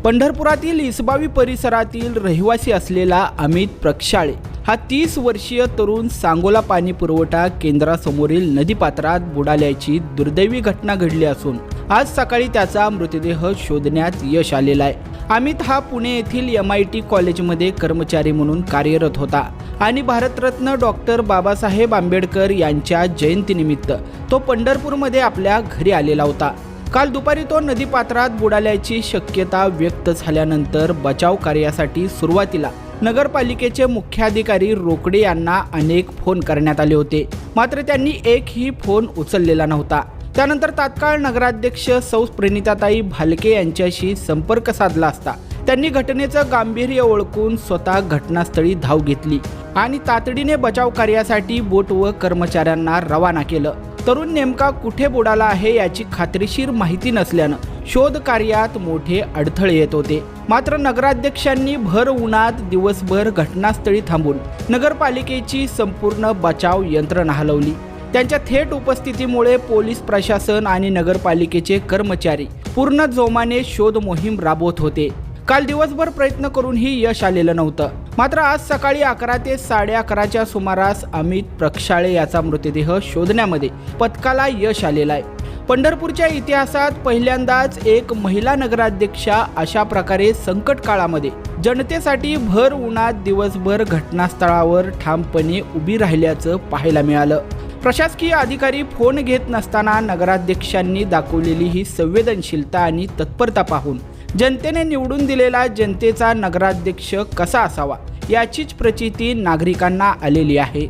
पंढरपुरातील इसबावी परिसरातील रहिवासी असलेला अमित प्रक्षाळे हा 30 वर्षीय तरुण सांगोला पाणी पुरवठा केंद्रासमोरील नदीपात्रात बुडाल्याची दुर्दैवी घटना घडली असून आज सकाळी त्याचा मृतदेह शोधण्यात यश आलेला आहे। अमित हा पुणे येथील MIT कॉलेजमध्ये कर्मचारी म्हणून कार्यरत होता आणि भारतरत्न डॉक्टर बाबासाहेब आंबेडकर यांच्या जयंतीनिमित्त तो पंढरपूरमध्ये आपल्या घरी आलेला होता। काल दुपारी तो नदीपात्रात बुडाल्याची शक्यता व्यक्त झाल्यानंतर बचाव कार्यासाठी सुरुवातीला नगरपालिकेचे मुख्याधिकारी रोकडे यांना अनेक फोन करण्यात आले होते, मात्र त्यांनी एकही फोन उचललेला नव्हता। त्यानंतर तात्काळ नगराध्यक्ष सौ प्रणिताताई भालके यांच्याशी संपर्क साधला असता त्यांनी घटनेचं गांभीर्य ओळखून स्वतः घटनास्थळी धाव घेतली आणि तातडीने बचाव कार्यासाठी बोट व कर्मचाऱ्यांना रवाना केलं। तरुण नेमका कुठे बुडाला आहे याची खात्रीशीर माहिती नसल्यानं शोध कार्यात मोठे अडथळे येत होते। मात्र नगराध्यक्षांनी भर उन्हात दिवसभर घटनास्थळी थांबून नगरपालिकेची संपूर्ण बचाव यंत्रणा हलवली। त्यांच्या थेट उपस्थितीमुळे पोलीस प्रशासन आणि नगरपालिकेचे कर्मचारी पूर्ण जोमाने शोध मोहीम राबवत होते। काल दिवसभर प्रयत्न करूनही यश आलेलं नव्हतं, मात्र आज सकाळी 11 ते 11:30च्या सुमारास अमित प्रक्षाळे याचा मृतदेह शोधण्यामध्ये पथकाला यश आलेलं आहे। पंढरपूरच्या इतिहासात पहिल्यांदाच एक महिला नगराध्यक्षा अशा प्रकारे संकट काळामध्ये जनतेसाठी भर उन्हात दिवसभर घटनास्थळावर ठामपणे उभी राहिल्याचं पाहायला मिळालं। प्रशासकीय अधिकारी फोन घेत नसताना नगराध्यक्षांनी दाखवलेली ही संवेदनशीलता आणि तत्परता पाहून जनतेने निवडून दिलेला जनतेचा नगराध्यक्ष कसा असावा याचीच प्रचिती नागरिकांना आलेली आहे।